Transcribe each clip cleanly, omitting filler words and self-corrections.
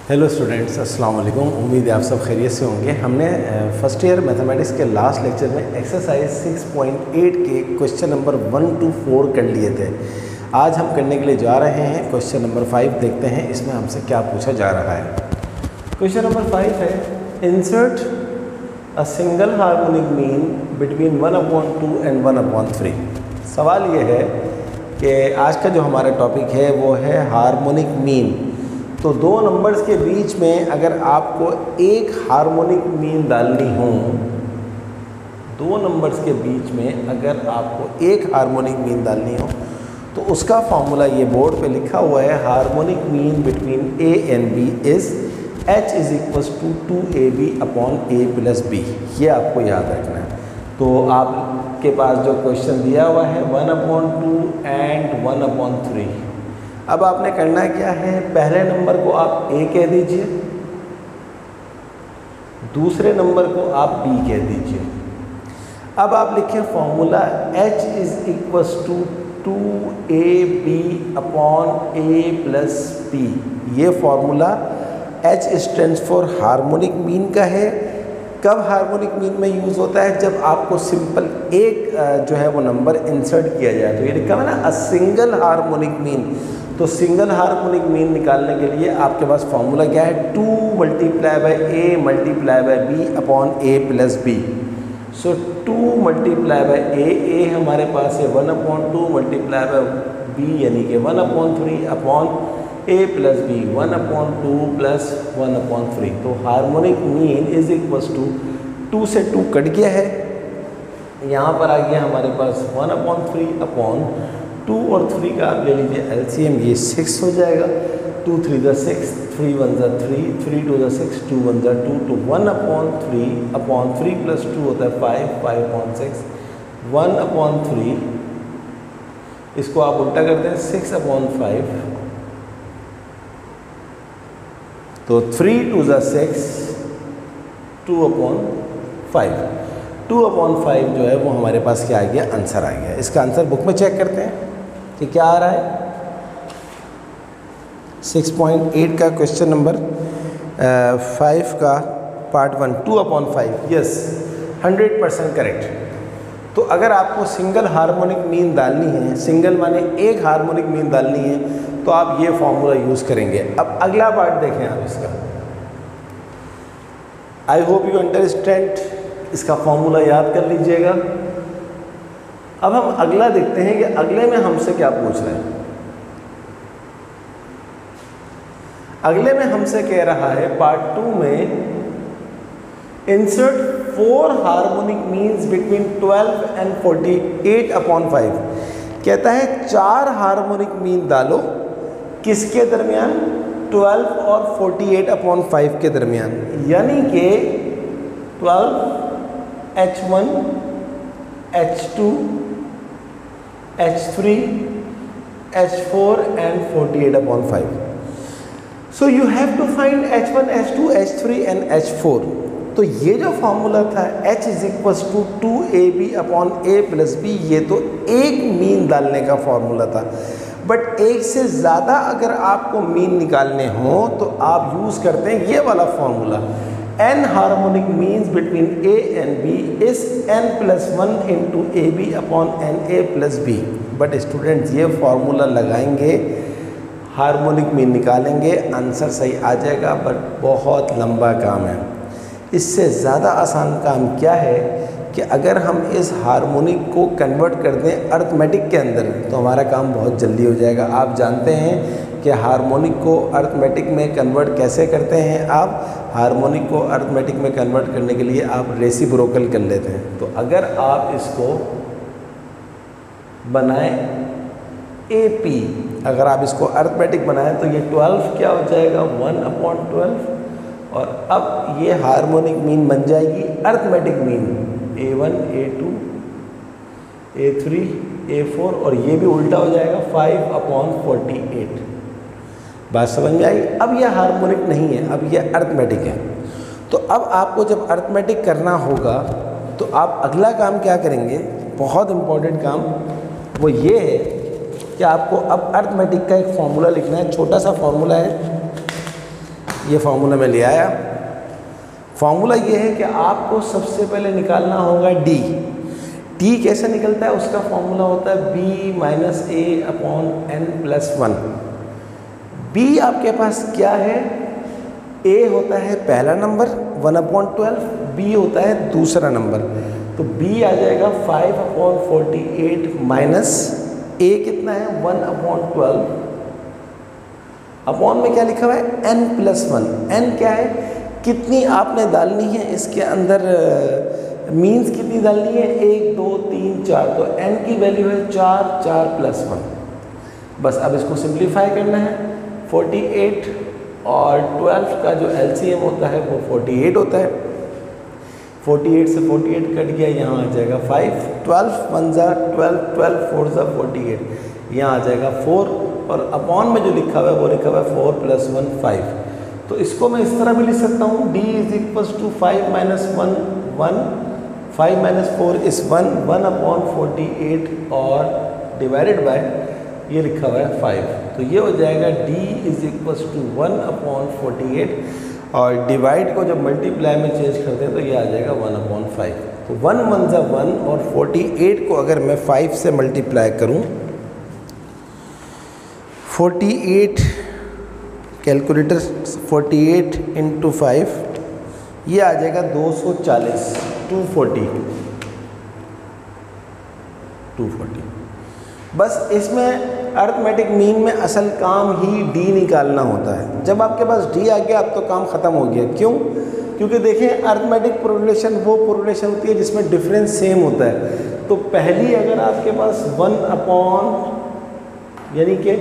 Hello students, अस्सलाम वालेकुम। उम्मीद है आप सब खैरियत से होंगे। हमने फर्स्ट ईयर मैथमेटिक्स के लास्ट लेक्चर में एक्सरसाइज 6.8 के क्वेश्चन नंबर 1 to 4 कर लिए थे। आज हम करने के लिए जा रहे हैं क्वेश्चन नंबर 5। देखते हैं इसमें हमसे क्या पूछा जा रहा है। क्वेश्चन नंबर 5 है, insert a single harmonic mean between 1/2 and 1/3। सवाल ये है कि आज का जो हमारा टॉपिक है वो है हार्मोनिक मीन। तो दो नंबर्स के बीच में अगर आपको एक हार्मोनिक मीन डालनी हो, दो नंबर्स के बीच में अगर आपको एक हार्मोनिक मीन डालनी हो तो उसका फॉर्मूला ये बोर्ड पे लिखा हुआ है। Harmonic mean between A and B is H = 2AB upon A + B। ये आपको याद रखना है। तो आपके पास जो क्वेश्चन दिया हुआ है 1/2 एंड 1/3। अब आपने करना क्या है, पहले नंबर को आप A कह दीजिए, दूसरे नंबर को आप B कह दीजिए। अब आप लिखें formula H = 2AB upon A + B। ये formula H stands for harmonic mean का है। कब हार्मोनिक मीन में यूज़ होता है? जब आपको सिंपल एक जो है वो नंबर इंसर्ट किया जाए। तो ये लिखा है ना, अ सिंगल हार्मोनिक मीन। तो सिंगल हार्मोनिक मीन निकालने के लिए आपके पास फॉर्मूला क्या है? 2 × A × B upon A + B। So 2 × A हमारे पास है 1/2 × B यानी कि 1/3 अपॉन A + B 1/2 + 1/3। तो harmonic mean is equal to 2 से 2 कट गया है, यहाँ पर आ गया हमारे पास 1/3 अपॉन 2 और 3 का आप ले लीजिए LCM, ये 6 हो जाएगा। 2 × 3 = 6, 3 × 1 = 3, 3 × 2 = 6, 2 × 1 = 2। तो 1/3 अपॉन 3 + 2 होता है 5, 5/6, 1/3। इसको आप उल्टा करते हैं 6/5। तो 3 × 2 = 6, 2/5। 2/5 जो है वो हमारे पास क्या आ गया? आंसर आ गया। इसका आंसर बुक में चेक करते हैं कि क्या आ रहा है। 6.8 का क्वेश्चन नंबर 5 का पार्ट 1, 2/5। Yes, 100% correct. तो अगर आपको सिंगल हार्मोनिक मीन डालनी है, सिंगल माने एक हार्मोनिक मीन डालनी है, तो आप ये फॉर्मूला यूज़ करेंगे। अब अगला पार्ट देखें आप इसका। आई होप यू अंडरस्टैंड। इसका फॉर्मूला याद कर लीजिएगा। अब हम अगला देखते हैं कि अगले में हमसे क्या पूछ रहे हैं। अगले में हमसे कह रहा है पार्ट 2 में, insert 4 harmonic means between 12 and 48/5। कहता है 4 हार्मोनिक मीन डालो, किसके दरमियान? 12 और 48/5 के दरमियान। यानी कि 12 H1 H2 H3 H4 and 48/5। So you have to find H1 H2 H3 and H4। तो ये जो फॉर्मूला था H = 2AB upon A + B, ये तो एक मीन डालने का फॉर्मूला था। बट एक से ज़्यादा अगर आपको मीन निकालने हो तो आप यूज़ करते हैं ये वाला formula. n harmonic means between A and B is n + 1 × AB upon NA + B। But students ये फॉर्मूला लगाएंगे, हार्मोनिक मीन निकालेंगे, आंसर सही आ जाएगा, बट बहुत लंबा काम है। इससे ज़्यादा आसान काम क्या है कि अगर हम इस हार्मोनिक को कन्वर्ट कर दें अर्थमेटिक के अंदर, तो हमारा काम बहुत जल्दी हो जाएगा। आप जानते हैं कि हार्मोनिक को अर्थमेटिक में कन्वर्ट कैसे करते हैं। आप हार्मोनिक को अर्थमेटिक में कन्वर्ट करने के लिए आप रेसिप्रोकल कर लेते हैं। तो अगर आप इसको बनाएं AP, अगर आप इसको अर्थमेटिक बनाएं तो ये 12 क्या हो जाएगा? 1/12। और अब ये हार्मोनिक मीन बन जाएगी arithmetic mean, A1 A2 A3 A4, और ये भी उल्टा हो जाएगा 5/48। बात समझ में आई? अब ये हार्मोनिक नहीं है, अब ये अर्थमेटिक है। तो अब आपको जब अर्थमेटिक करना होगा तो आप अगला काम क्या करेंगे? बहुत इम्पोर्टेंट काम वो ये है कि आपको अब अर्थमेटिक का एक फॉर्मूला लिखना है। छोटा सा फॉर्मूला है, ये फार्मूला मैं ले आया। फार्मूला ये है कि आपको सबसे पहले निकालना होगा डी। टी कैसे निकलता है, उसका फॉर्मूला होता है b माइनस ए अपॉन n प्लस 1। b आपके पास क्या है, a होता है पहला नंबर 1/12, b होता है दूसरा नंबर, तो b आ जाएगा 5/48 माइनस a कितना है 1/12, अपॉन में क्या लिखा हुआ है n प्लस 1। n क्या है, कितनी आपने डालनी है इसके अंदर, मीन्स कितनी डालनी है 1 2 3 4, तो n की वैल्यू है 4, 4 प्लस 1। बस अब इसको सिंप्लीफाई करना है। 48 और 12 का जो LCM होता है वो 48 होता है। 48 से 48 कट गया, यहाँ आ जाएगा 5, 12 1 जा 12, 12 4 जा 48, यहाँ आ जाएगा 4, और अपॉन में जो लिखा हुआ है वो लिखा हुआ है 4 प्लस 1 5। तो इसको मैं इस तरह भी लिख सकता हूँ, d is equals to 5 minus 1 1, 5 minus 4 is 1, 1/48 और डिवाइडेड बाय ये लिखा हुआ है 5। तो ये हो जाएगा d इज इक्वल्स टू 1/48, और डिवाइड को जब मल्टीप्लाई में चेंज करते हैं तो ये आ जाएगा 1/5। तो 1 1 जा 1, और 48 को अगर मैं 5 से मल्टीप्लाई करूँ, 48 कैलकुलेटर 48 इंटू 5, ये आ जाएगा 240, 240। बस इसमें अर्थमेटिक मीन में असल काम ही डी निकालना होता है। जब आपके पास डी आ गया अब तो काम ख़त्म हो गया। क्यों? क्योंकि देखें अर्थमेटिक प्रोग्रेशन वो प्रोग्रेशन होती है जिसमें डिफरेंस सेम होता है। तो पहली अगर आपके पास 1 अपॉन, यानी कि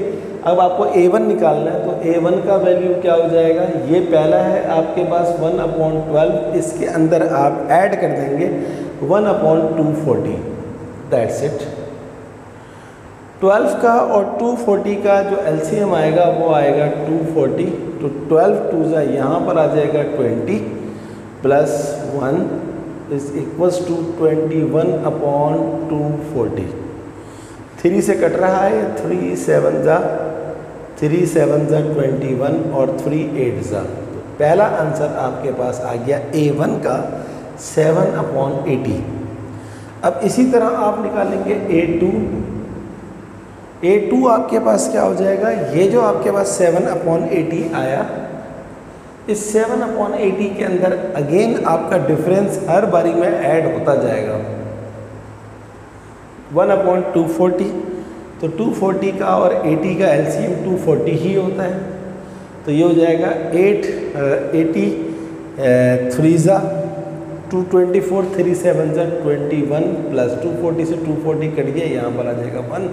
अब आपको a1 निकालना है, तो a1 का वैल्यू क्या हो जाएगा, ये पहला है आपके पास 1/12, इसके अंदर आप ऐड कर देंगे 1/240, दैट्स इट। 12 का और 240 का जो LCM आएगा वो आएगा 240, तो 12 2 जा यहाँ पर आ जाएगा 20 प्लस 1 इज इक्वल्स टू 21/240। 3 से कट रहा है, 3 7 जा 21 और 3 8 जा, तो पहला आंसर आपके पास आ गया a1 का 7/80। अब इसी तरह आप निकालेंगे a2। a2 आपके पास क्या हो जाएगा, ये जो आपके पास 7/80 आया, इस 7/80 के अंदर अगेन आपका डिफरेंस हर बारी में ऐड होता जाएगा। 1/240, तो 240 का और 80 का LCM 240 ही होता है, तो ये हो जाएगा 80 3 जा 224, 3 7 जा 21 प्लस 240 से 240 कट गया, यहाँ पर आ जाएगा 1।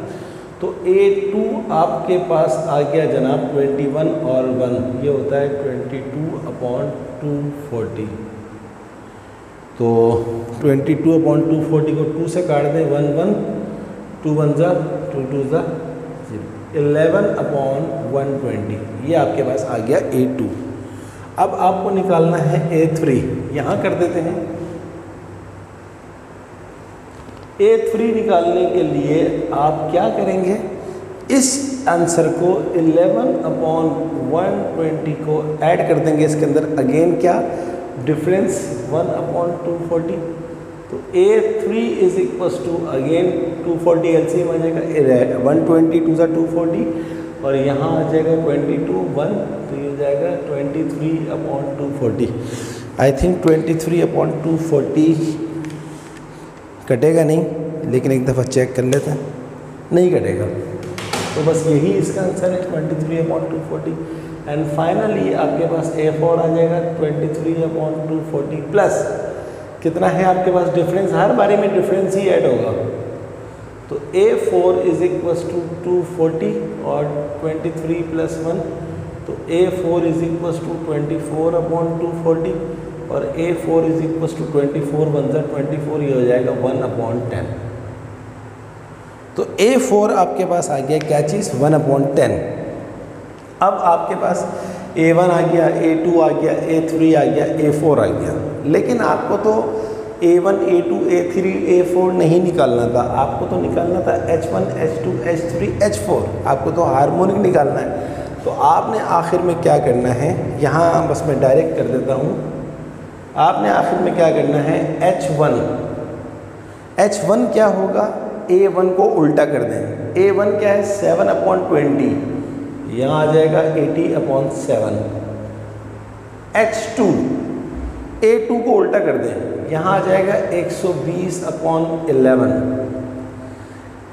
तो a2 आपके पास आ गया जनाब 21 और 1, ये होता है 22/240। तो 22/240 को 2 से काट दें, 1 1 2 1 जा 2 2 जा 11/120, ये आपके पास आ गया a2। अब आपको निकालना है a3, यहाँ कर देते हैं। a3 निकालने के लिए आप क्या करेंगे, इस आंसर को 11/120 को ऐड कर देंगे इसके अंदर, अगेन क्या डिफरेंस 1/240, तो a3 is equals to again 240 LCM आ जाएगा, 120 2 जा 240, और यहाँ आ जाएगा 22 1, तो ये हो जाएगा 23/240। आई थिंक 23/240 कटेगा नहीं, लेकिन एक दफ़ा चेक कर लेते हैं, नहीं कटेगा। तो बस यही इसका आंसर है 23/240। एंड फाइनली आपके पास a4 आ जाएगा 23/240 प्लस कितना है आपके पास डिफरेंस, हर बारी में डिफरेंस ही ऐड होगा, तो a4 इज इक्वल्स टू 240 और 23 प्लस 1, तो a4 इज इक्वल्स टू 24/240 और a4 इज इक्वल्स टू 24 1 जा 24, ये हो जाएगा 1/10। तो a4 आपके पास आ गया क्या चीज़, 1/10। अब आपके पास a1 आ गया, a2 आ गया, a3 आ गया, a4 आ गया, लेकिन आपको तो a1 a2 a3 a4 नहीं निकालना था, आपको तो निकालना था h1 h2 h3 h4, आपको तो हार्मोनिक निकालना है। तो आपने आखिर में क्या करना है, यहाँ बस मैं डायरेक्ट कर देता हूँ। आपने आखिर में क्या करना है, H1 क्या होगा, A1 को उल्टा कर दें। A1 क्या है 7/20, यहाँ आ जाएगा 80/7। H2 A2 को उल्टा कर दें, यहाँ आ जाएगा 120/11।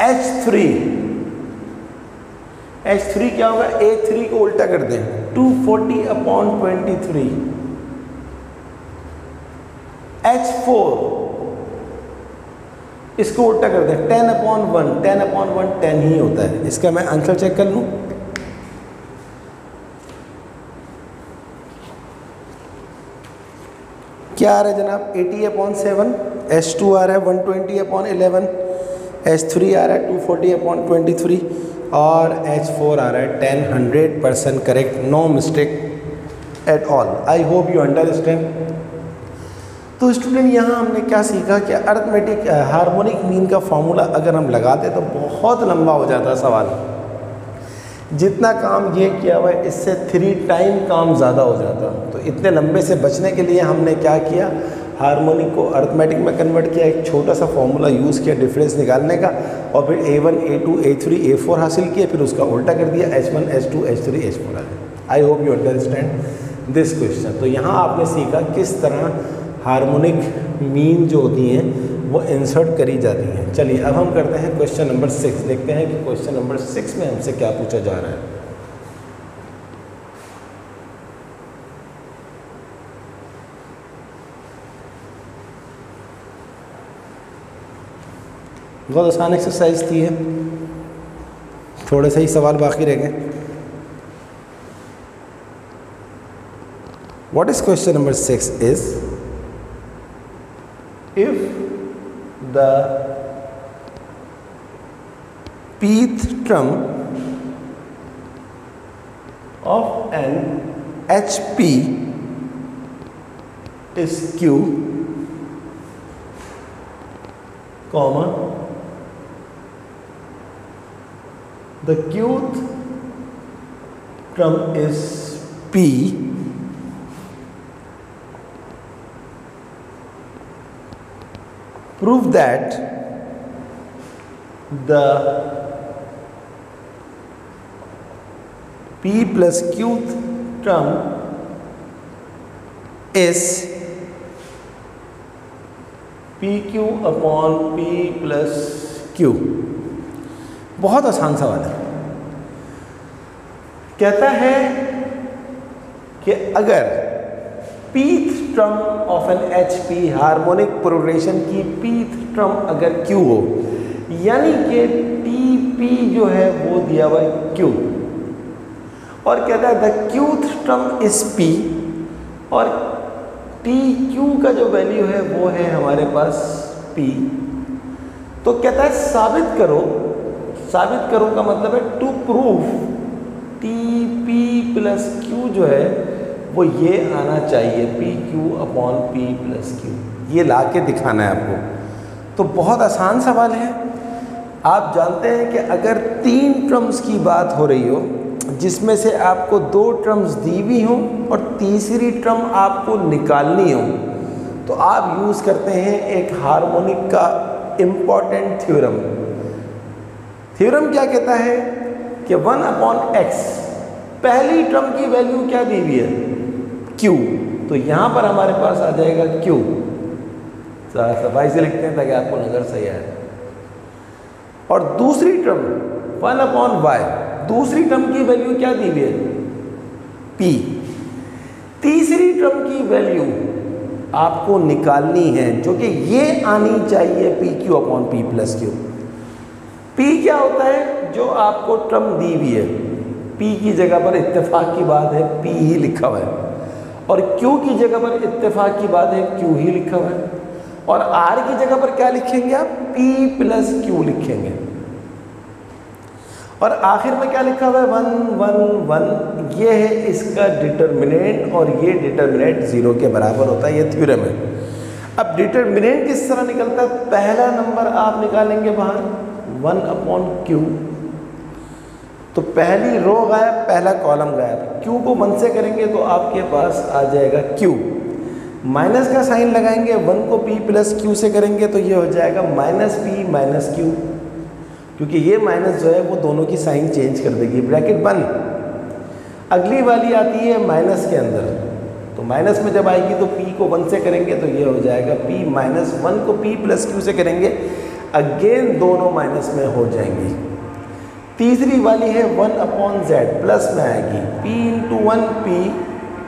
H3 क्या होगा, A3 को उल्टा कर दें 240/23। H4 इसको उल्टा कर दें 10/1, 10/1 10 ही होता है। इसका मैं आंसर चेक कर लूँ, क्या आ रहा है जनाब, 80/7। H2 आ रहा है 120/11, H3 आ रहा है 240/23 और H4 आ रहा है 100% correct, no mistake at all. I hope you understand. तो स्टूडेंट यहाँ हमने क्या सीखा कि अरिथमेटिक हार्मोनिक मीन का फॉर्मूला अगर हम लगाते तो बहुत लंबा हो जाता सवाल। जितना काम ये किया हुआ है इससे 3 टाइम काम ज़्यादा हो जाता। तो इतने लंबे से बचने के लिए हमने क्या किया, हार्मोनिक को अरिथमेटिक में कन्वर्ट किया, एक छोटा सा फॉर्मूला यूज़ किया डिफरेंस निकालने का, और फिर A1 A2 A3 A4 हासिल किया, फिर उसका उल्टा कर दिया, H1 H2 H3 H4 आ गया। आई hope you understand this question. तो यहाँ आपने सीखा किस तरह हार्मोनिक मीन जो होती हैं वो इंसर्ट करी जाती हैं। चलिए अब हम करते हैं क्वेश्चन नंबर 6, देखते हैं कि क्वेश्चन नंबर 6 में हमसे क्या पूछा जा रहा है। बहुत आसान एक्सरसाइज थी है, थोड़े से ही सवाल बाकी रह गए। What is question number 6 is, if the pth term of an HP is Q, comma, the qth term is P, prove that the P plus Qth term is PQ upon P plus Q। बहुत आसान सवाल है। कहता है कि अगर pth term of an HP harmonic progression की pth term अगर Q हो, यानी कि TP जो है वो दिया हुआ है Q, और कहता है the qth term is P, और TQ का जो वैल्यू है वो है हमारे पास P। तो कहता है साबित करो, साबित करो का मतलब है to prove TP plus Q जो है वो ये आना चाहिए PQ upon P plus Q, ये ला के दिखाना है आपको। तो बहुत आसान सवाल है। आप जानते हैं कि अगर 3 टर्म्स की बात हो रही हो जिसमें से आपको 2 टर्म्स दी हुई हों और तीसरी टर्म आपको निकालनी हो, तो आप यूज़ करते हैं एक हार्मोनिक का इम्पॉर्टेंट थ्योरम। थ्योरम क्या कहता है कि 1/x, पहली टर्म की वैल्यू क्या दी हुई है Q, तो यहाँ पर हमारे पास आ जाएगा Q। सफाई से लिखते हैं ताकि आपको नजर सही आए। और दूसरी टर्म 1/y, दूसरी टर्म की वैल्यू क्या दी हुई है P। तीसरी टर्म की वैल्यू आपको निकालनी है जो कि ये आनी चाहिए PQ upon P plus Q। P क्या होता है, जो आपको टर्म दी हुई है, P की जगह पर इत्तेफाक की बात है P ही लिखा हुआ है, और Q की जगह पर इत्तेफाक की बात है Q ही लिखा हुआ है, और R की जगह पर क्या लिखेंगे आप, P प्लस Q लिखेंगे, और आखिर में क्या लिखा हुआ है 1 1 1। ये है इसका डिटर्मिनेंट, और ये डिटर्मिनेंट 0 के बराबर होता है, ये थ्योरम है। अब डिटर्मिनेंट किस तरह निकलता है, पहला नंबर आप निकालेंगे बाहर 1/Q, तो पहली रो गायब, पहला कॉलम गायब। क्यू को 1 से करेंगे तो आपके पास आ जाएगा क्यू, माइनस का साइन लगाएंगे, 1 को p प्लस क्यू से करेंगे तो ये हो जाएगा माइनस पी माइनस क्यू, क्योंकि ये माइनस जो है वो दोनों की साइन चेंज कर देगी, ब्रैकेट बंद। अगली वाली आती है माइनस के अंदर, तो माइनस में जब आएगी तो p को 1 से करेंगे तो ये हो जाएगा p माइनस 1 को p प्लस क्यू से करेंगे, अगेन दोनों माइनस में हो जाएंगी। तीसरी वाली है 1 अपॉन z, प्लस में आएगी p into 1 p,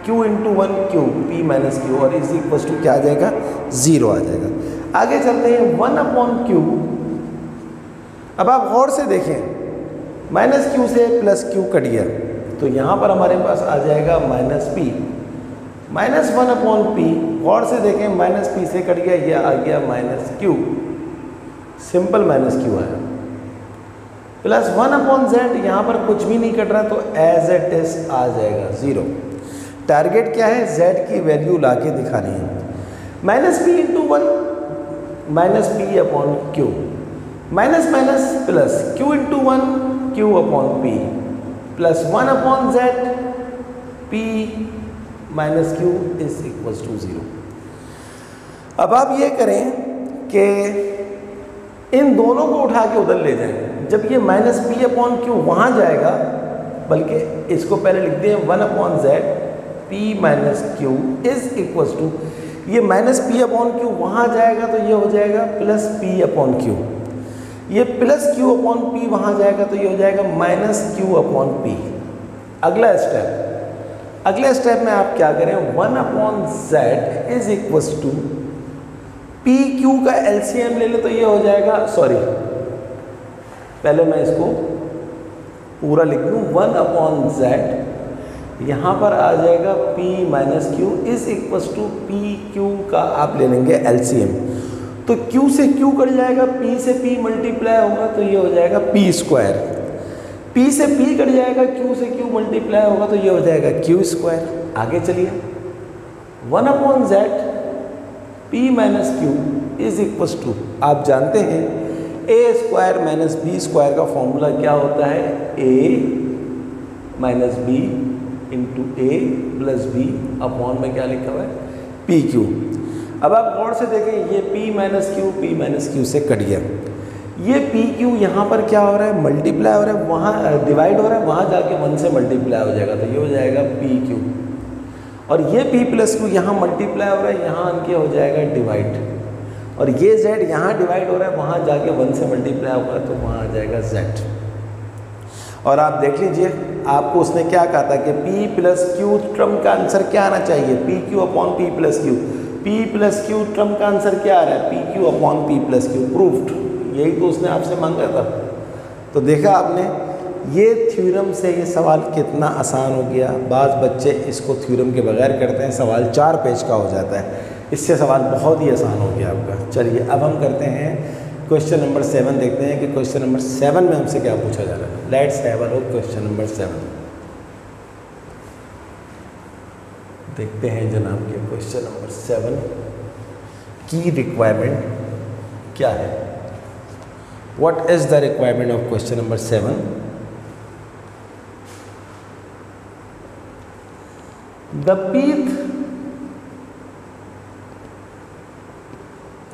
q into 1 q, p minus Q, और इज इक्वल टू क्या आ जाएगा, 0 आ जाएगा। आगे चलते हैं 1 अपॉन q। अब आप गौर से देखें, माइनस क्यू से प्लस क्यू कट गया तो यहाँ पर हमारे पास आ जाएगा minus p, minus 1 upon p। गौर से देखें, माइनस p से कट गया, यह आ गया minus q, simple minus q आया, प्लस 1 अपॉन z, यहाँ पर कुछ भी नहीं कट रहा तो एज इट इज आ जाएगा 0। टारगेट क्या है, z की वैल्यू ला के दिखानी है। Minus p into 1 minus p upon q, minus minus plus q into 1 q upon p, plus 1 upon z p minus q is equal to 0। अब आप ये करें कि इन दोनों को उठा के उधर ले जाएं। जब ये माइनस पी अपॉन क्यू वहाँ जाएगा, बल्कि इसको पहले लिखते हैं 1 upon Z P minus Q is equal to, ये माइनस पी अपॉन क्यू वहाँ जाएगा तो ये हो जाएगा प्लस पी अपॉन क्यू, ये प्लस क्यू अपॉन पी वहाँ जाएगा तो ये हो जाएगा माइनस क्यू अपॉन पी। अगले स्टेप में आप क्या करें, 1 upon Z is equal to P Q का एलसीएम ले ले तो ये हो जाएगा, सॉरी पहले मैं इसको पूरा लिख दूँ, 1 अपॉन जेड, यहाँ पर आ जाएगा p minus Q is equal to P Q का आप ले लेंगे एलसीएम, तो q से q कट जाएगा, p से p मल्टीप्लाई होगा तो ये हो जाएगा p स्क्वायर, p से p कट जाएगा, q से q मल्टीप्लाई होगा तो ये हो जाएगा q स्क्वायर। आगे चलिए, 1 upon Z p minus Q is equal to, आप जानते हैं a square minus B square का फॉर्मूला क्या होता है, a minus B into A plus B upon में क्या लिखा हुआ है, पी क्यू। अब आप गौर से देखें, ये p माइनस क्यू से कट गया, ये पी क्यू यहाँ पर क्या हो रहा है, मल्टीप्लाई हो रहा है, वहाँ डिवाइड हो रहा है, वहाँ जाके 1 से मल्टीप्लाई हो जाएगा तो ये हो जाएगा पी क्यू, और ये p प्लस क्यू यहाँ मल्टीप्लाई हो रहा है, यहाँ आके हो जाएगा डिवाइड, और ये z यहाँ डिवाइड हो रहा है, वहाँ जाके 1 से मल्टीप्लाई होगा तो वहाँ आ जाएगा z। और आप देख लीजिए, आपको उसने क्या कहा था कि p प्लस क्यू टर्म का आंसर क्या आना चाहिए, P Q upon P plus Q, P plus Q term का आंसर क्या आ रहा है, P Q upon P plus Q, proofed. यही तो उसने आपसे मांगा था। तो देखा आपने, ये थ्योरम से ये सवाल कितना आसान हो गया। बाज़ बच्चे इसको थ्योरम के बगैर करते हैं, सवाल 4 पेज का हो जाता है, इससे सवाल बहुत ही आसान हो गया आपका। चलिए अब हम करते हैं क्वेश्चन नंबर 7, देखते हैं कि क्वेश्चन नंबर 7 में हमसे क्या पूछा जा रहा है। Let's have a look question number 7। देखते हैं जनाब के क्वेश्चन नंबर 7 की रिक्वायरमेंट क्या है। What is the requirement of question number 7? The pth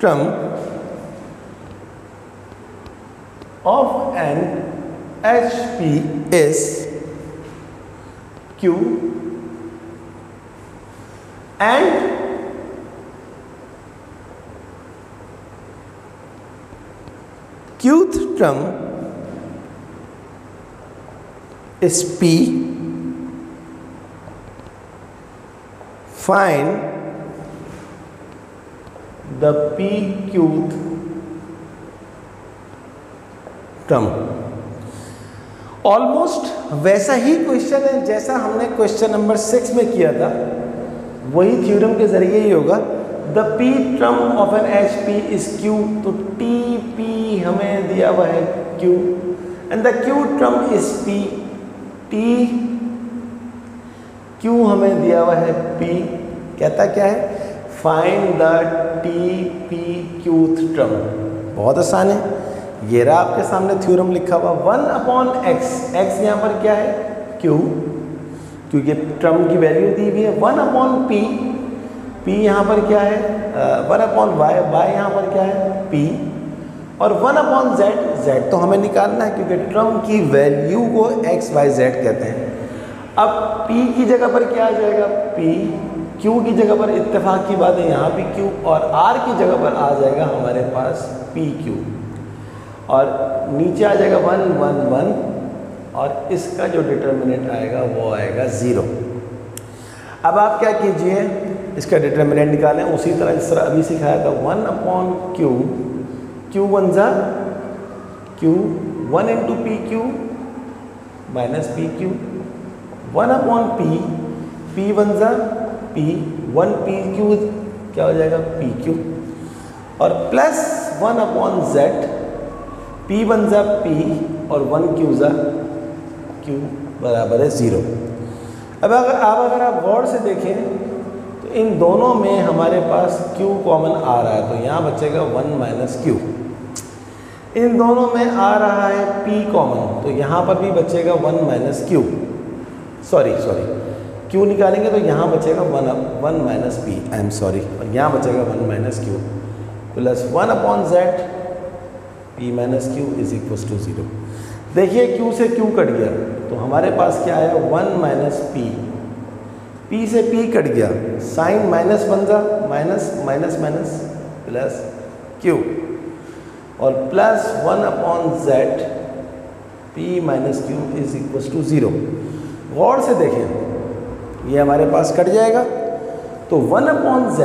term of an HP is Q and qth term is P. Find the pqth term. Almost वैसा ही question है जैसा हमने क्वेश्चन नंबर 6 में किया था, वही थ्योरम के जरिए ही होगा। The P term of an H P is Q, तो टी पी हमें दिया हुआ है Q, and the Q term is P, T Q हमें दिया हुआ है पी। कहता क्या है, find the T P qth term. बहुत आसान है, ये रहा आपके सामने थ्योरम लिखा हुआ 1/x, x यहाँ पर क्या है q, क्योंकि टर्म की वैल्यू दी हुई है 1/p, p यहाँ पर क्या है 1/y, y यहाँ पर क्या है p, और 1/z, z तो हमें निकालना है क्योंकि टर्म की वैल्यू को x y z कहते हैं। अब p की जगह पर क्या आ जाएगा p, q की जगह पर इत्तेफाक की बात है यहाँ भी q, और r की जगह पर आ जाएगा हमारे पास pq, और नीचे आ जाएगा 1 1 1, और इसका जो डिटर्मिनेंट आएगा वो आएगा 0। अब आप क्या कीजिए, इसका डिटर्मिनेंट निकालें उसी तरह जिस तरह अभी सिखाया था 1/q, q 1 ज़ा q, 1 into pq minus pq, 1/p, p 1 ज़ा p, 1 pq क्या हो जाएगा pq, और प्लस 1/z, p 1 ज़ा p, और 1 q ज़ा q बराबर है 0। अब अगर आप गौर से देखें तो इन दोनों में हमारे पास q कॉमन आ रहा है, तो यहाँ बचेगा 1 माइनस q। इन दोनों में आ रहा है p कॉमन, तो यहाँ पर भी बचेगा 1 माइनस q, सॉरी q निकालेंगे तो यहाँ बचेगा 1 minus p, I am sorry, और यहाँ बचेगा 1 minus q plus 1/z, p minus q is equal to 0। देखिए q से q कट गया तो हमारे पास क्या आया 1 माइनस p, p से p कट गया, साइन माइनस 1 ज़ा minus minus minus plus q, और plus 1/z, p minus q is equal to 0। गौर से देखें ये हमारे पास कट जाएगा, तो 1/z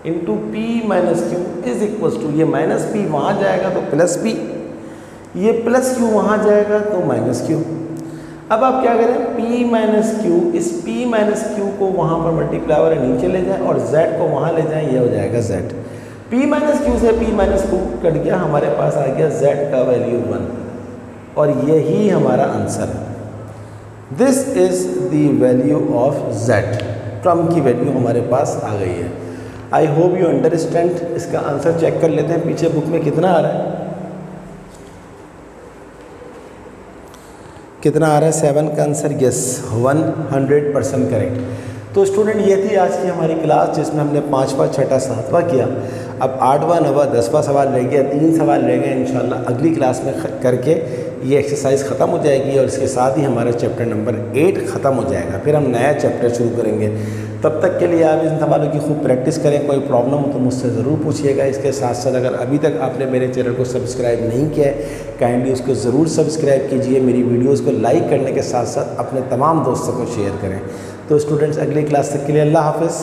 into p minus Q is equal to, ये माइनस p वहाँ जाएगा तो प्लस p, ये प्लस q वहाँ जाएगा तो माइनस q। अब आप क्या करें, p माइनस क्यू, इस p माइनस क्यू को वहाँ पर मल्टीप्लाई और नीचे ले जाएं और z को वहाँ ले जाएं, ये हो जाएगा z। p माइनस क्यू से p माइनस क्यू कट गया, हमारे पास आ गया z का वैल्यू 1, और यही हमारा आंसर है। This is the value of z, term की वैल्यू हमारे पास आ गई है। आई होप यू अंडरस्टैंड। इसका आंसर चेक कर लेते हैं पीछे बुक में कितना आ रहा है, कितना आ रहा है 7 का आंसर, यस 100% करेक्ट। तो स्टूडेंट ये थी आज की हमारी क्लास जिसमें हमने 5वां 6वां 7वां किया। अब 8वां 9वां 10वां सवाल रह गया, 3 सवाल रह गए। इंशाल्लाह अगली क्लास में करके ये एक्सरसाइज ख़त्म हो जाएगी और इसके साथ ही हमारा चैप्टर नंबर 8 ख़त्म हो जाएगा, फिर हम नया चैप्टर शुरू करेंगे। तब तक के लिए आप इन सवालों की खूब प्रैक्टिस करें। कोई प्रॉब्लम हो तो मुझसे ज़रूर पूछिएगा। इसके साथ साथ अगर अभी तक आपने मेरे चैनल को सब्सक्राइब नहीं किया है, काइंडली उसको ज़रूर सब्सक्राइब कीजिए। मेरी वीडियोस को लाइक करने के साथ साथ अपने तमाम दोस्तों को शेयर करें। तो स्टूडेंट्स अगली क्लास तक के लिए अल्लाह हाफ़िज़।